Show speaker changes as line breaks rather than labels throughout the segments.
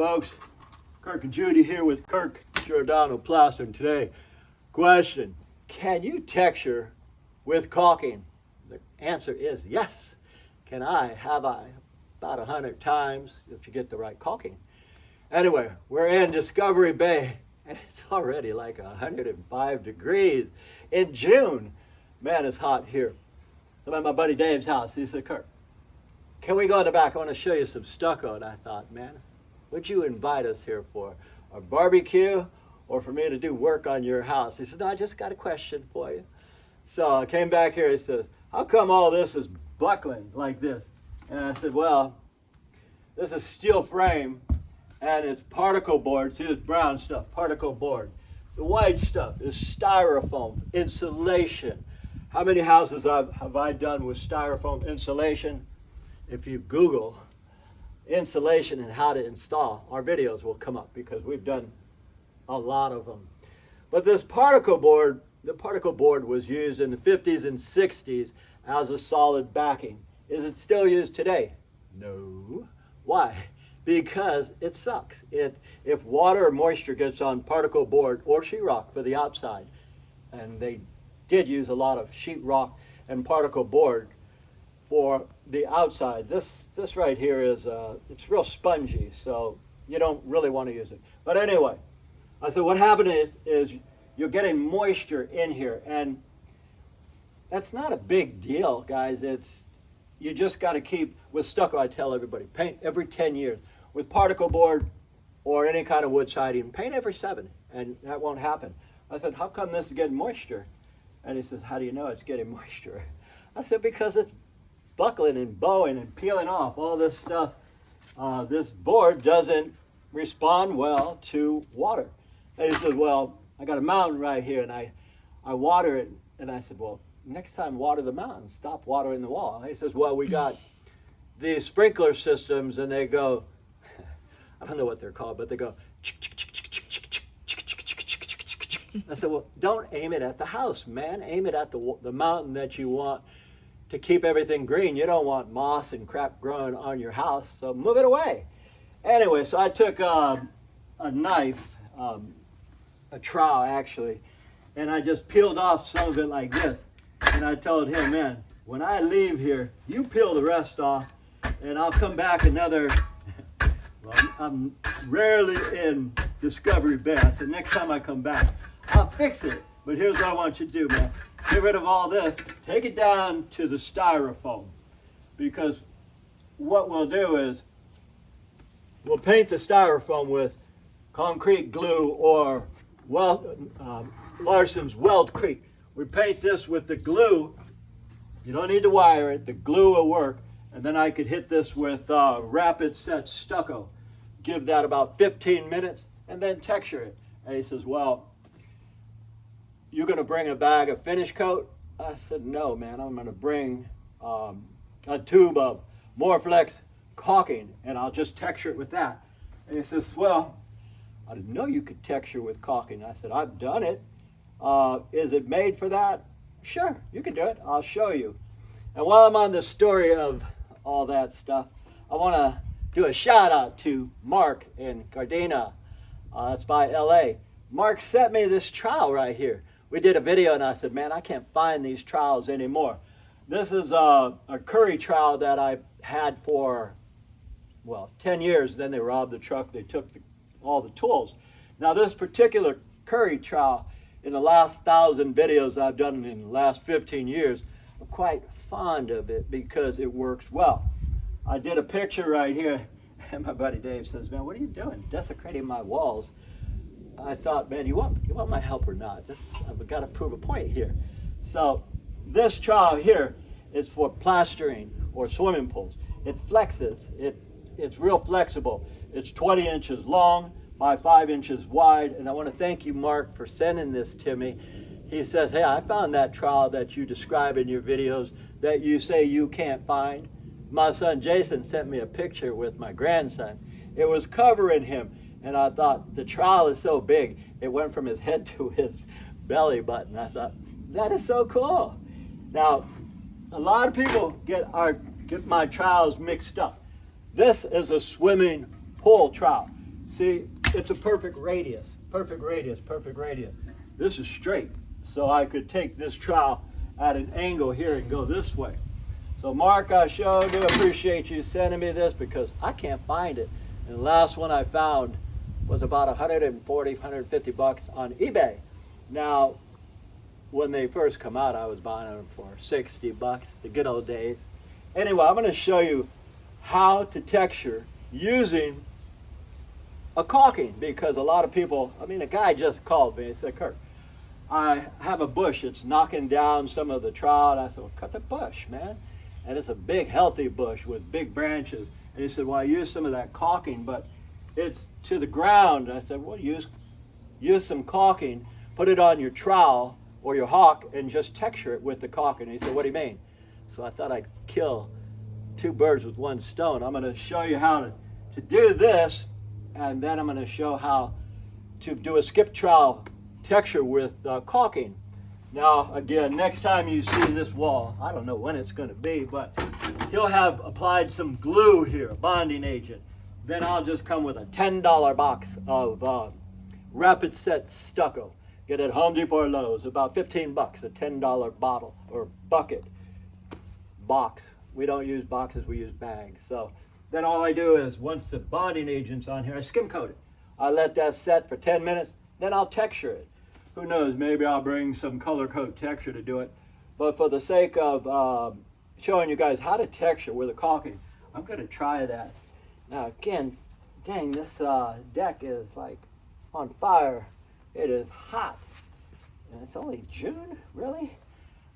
Folks, Kirk and Judy here with Giordano Plastering. Today, question, can you texture with caulking? The answer is yes. Can I? Have I? About 100 times if you get the right caulking. Anyway, we're in Discovery Bay and it's already like 105 degrees in June. Man, it's hot here. So I'm at my buddy Dave's house. He said, Kirk, can we go in the back? I want to show you some stucco. And I thought, man, what'd you invite us here for? A barbecue or for me to do work on your house? He said, no, I just got a question for you. So I came back here. He says, how come all this is buckling like this? And I said, well, this is steel frame and it's particle board. See this brown stuff, particle board. The white stuff is styrofoam, insulation. How many houses have I done with styrofoam insulation? If you Google insulation and how to install, our videos will come up because we've done a lot of them. But this particle board, the particle board was used in the 50s and 60s as a solid backing. Is it still used today? No. Why? Because it sucks. If water or moisture gets on particle board or sheetrock for the outside, and they did use a lot of sheetrock and particle board for the outside. This right here is, it's real spongy, so you don't really want to use it. But anyway, I said what happened is you're getting moisture in here, and that's not a big deal, guys. You just got to keep, with stucco, I tell everybody, paint every 10 years. With particle board or any kind of wood siding, paint every 7, and that won't happen. I said, how come this is getting moisture? And he says, how do you know it's getting moisture? I said, because it's buckling and bowing and peeling off all this stuff. This board doesn't respond well to water. And he said, well, I got a mountain right here and I water it. And I said, well, next time water the mountain, stop watering the wall. And he says, well, we got these sprinkler systems and they go, I don't know what they're called, but they go, I said, well, don't aim it at the house, man. Aim it at the mountain that you want to keep everything green. You don't want moss and crap growing on your house, so move it away. Anyway, so I took a knife, a trowel actually, and I just peeled off some of it like this. And I told him, man, when I leave here, you peel the rest off, and I'll come back another, well, I'm rarely in Discovery Bay. I said, next time I come back, I'll fix it. But here's what I want you to do, man. Get rid of all this. Take it down to the styrofoam. Because what we'll do is we'll paint the styrofoam with concrete glue or Larson's Weldcrete. We paint this with the glue. You don't need to wire it. The glue will work. And then I could hit this with rapid set stucco. Give that about 15 minutes and then texture it. And he says, well, you're going to bring a bag of finish coat? I said, no, man, I'm going to bring a tube of Mor-Flexx caulking, and I'll just texture it with that. And he says, well, I didn't know you could texture with caulking. I said, I've done it. Is it made for that? Sure, you can do it. I'll show you. And while I'm on the story of all that stuff, I want to do a shout out to Mark in Giordano. That's by LA. Mark sent me this trowel right here. We did a video and I said, man, I can't find these trowels anymore. This is a curry trowel that I had for, well, 10 years. Then they robbed the truck. They took all the tools. Now this particular curry trowel, in the last 1,000 videos I've done in the last 15 years, I'm quite fond of it because it works well. I did a picture right here and my buddy Dave says, man, what are you doing? Desecrating my walls. I thought, man, you want my help or not? I've got to prove a point here. So this trowel here is for plastering or swimming pools. It flexes. It's real flexible. It's 20 inches long by 5 inches wide. And I want to thank you, Mark, for sending this to me. He says, hey, I found that trowel that you describe in your videos that you say you can't find. My son Jason sent me a picture with my grandson. It was covering him. And I thought, the trowel is so big, it went from his head to his belly button. I thought, that is so cool. Now, a lot of people get my trowels mixed up. This is a swimming pool trowel. See, it's a perfect radius, perfect radius, perfect radius. This is straight, so I could take this trowel at an angle here and go this way. So Mark, I sure do appreciate you sending me this because I can't find it. And the last one I found was about 140, 150 bucks on eBay. Now, when they first come out, I was buying them for 60 bucks, the good old days. Anyway, I'm gonna show you how to texture using a caulking, because a lot of people, I mean, a guy just called me and said, Kurt, I have a bush, it's knocking down some of the trowel. And I said, well, cut the bush, man. And it's a big, healthy bush with big branches. And he said, well, I use some of that caulking, but it's to the ground. And I said, well, use some caulking, put it on your trowel or your hawk and just texture it with the caulking. And he said, what do you mean? So I thought I'd kill two birds with one stone. I'm gonna show you how to do this, and then I'm gonna show how to do a skip trowel texture with caulking. Now, again, next time you see this wall, I don't know when it's gonna be, but he'll have applied some glue here, a bonding agent. Then I'll just come with a $10 box of rapid set stucco. Get it at Home Depot or Lowe's, about 15 bucks, a $10 bottle or bucket box. We don't use boxes, we use bags. So then all I do is, once the bonding agent's on here, I skim coat it. I let that set for 10 minutes, then I'll texture it. Who knows, maybe I'll bring some color coat texture to do it. But for the sake of showing you guys how to texture with a caulking, I'm gonna try that. Now again, dang, this deck is like on fire. It is hot. And it's only June, really?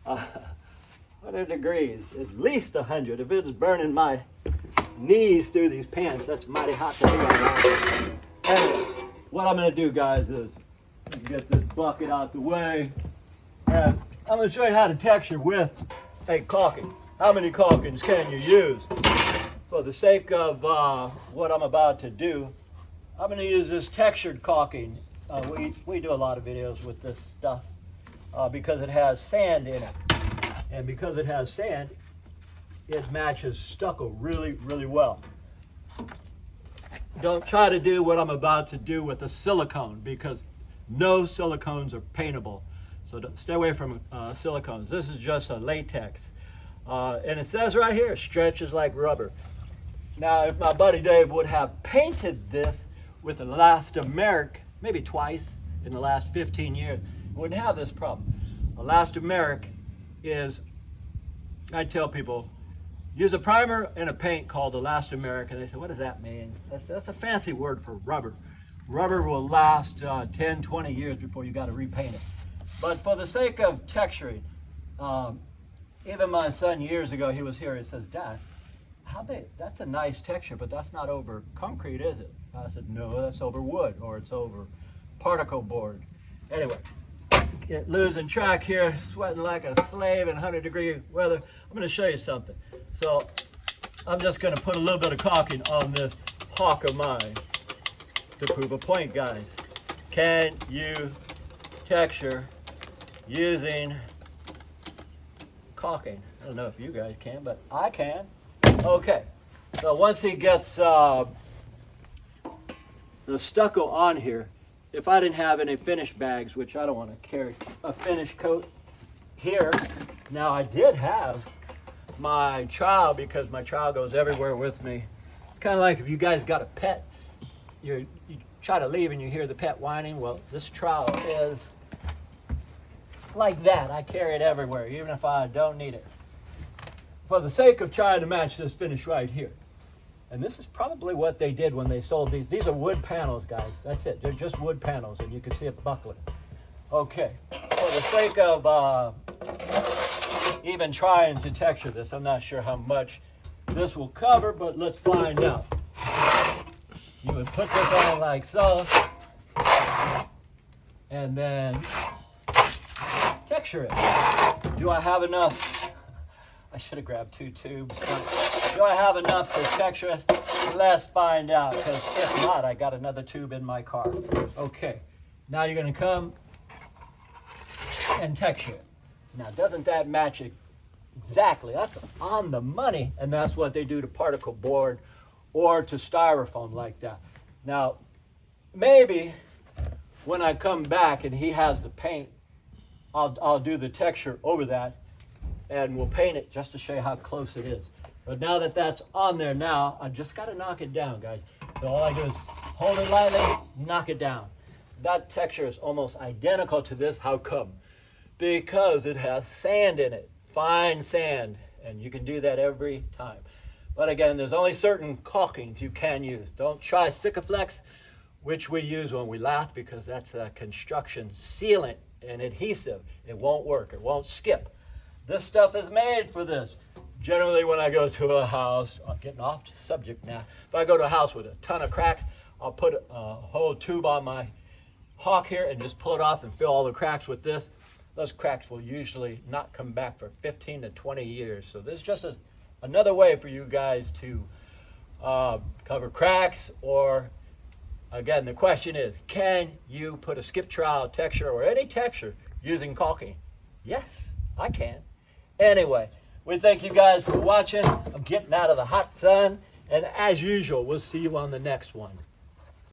100 degrees, at least 100. If it's burning my knees through these pants, that's mighty hot to me. Anyway, what I'm gonna do, guys, is get this bucket out the way, and I'm gonna show you how to texture with a caulking. How many caulkings can you use? For the sake of what I'm about to do, I'm gonna use this textured caulking. We do a lot of videos with this stuff because it has sand in it. And because it has sand, it matches stucco really, really well. Don't try to do what I'm about to do with a silicone, because no silicones are paintable. So stay away from silicones. This is just a latex. And it says right here, stretches like rubber. Now, if my buddy Dave would have painted this with an elastomeric, maybe twice in the last 15 years, we wouldn't have this problem. Elastomeric is, I tell people, use a primer and a paint called elastomeric, and they say, what does that mean? That's a fancy word for rubber. Rubber will last 10, 20 years before you got to repaint it. But for the sake of texturing, even my son years ago, he was here, he says, Dad, that's a nice texture, but that's not over concrete, is it? I said, no, that's over wood, or it's over particle board. Anyway, get losing track here, sweating like a slave in 100-degree weather. I'm going to show you something. So I'm just going to put a little bit of caulking on this hawk of mine to prove a point, guys. Can you texture using caulking? I don't know if you guys can, but I can. Okay, so once he gets the stucco on here, if I didn't have any finish bags, which I don't want to carry a finish coat here. Now I did have my trowel, because my trowel goes everywhere with me. Kind of like if you guys got a pet, you try to leave and you hear the pet whining. Well, this trowel is like that. I carry it everywhere, even if I don't need it. For the sake of trying to match this finish right here. And this is probably what they did when they sold these. These are wood panels, guys. That's it. They're just wood panels, and you can see it buckling. Okay. For the sake of even trying to texture this, I'm not sure how much this will cover, but let's find out. You would put this on like so, and then texture it. Do I have enough? I should have grabbed 2 tubes. Do I have enough to texture it? Let's find out, because if not, I got another tube in my car. Okay, now you're going to come and texture it. Now, doesn't that match it exactly? That's on the money, and that's what they do to particle board or to styrofoam like that. Now, maybe when I come back and he has the paint, I'll do the texture over that and we'll paint it just to show you how close it is. But now that that's on there now, I just got to knock it down, guys. So all I do is hold it lightly, knock it down. That texture is almost identical to this. How come? Because it has sand in it, fine sand, and you can do that every time. But again, there's only certain caulkings you can use. Don't try Sikaflex, which we use when we lath, because that's a construction sealant and adhesive. It won't work, it won't skip. This stuff is made for this. Generally when I go to a house, I'm getting off subject now, if I go to a house with a ton of cracks, I'll put a whole tube on my hawk here and just pull it off and fill all the cracks with this. Those cracks will usually not come back for 15 to 20 years. So this is just another way for you guys to cover cracks. Or again, the question is, can you put a skip trowel texture or any texture using caulking? Yes, I can. Anyway, we thank you guys for watching. I'm getting out of the hot sun, and as usual, we'll see you on the next one.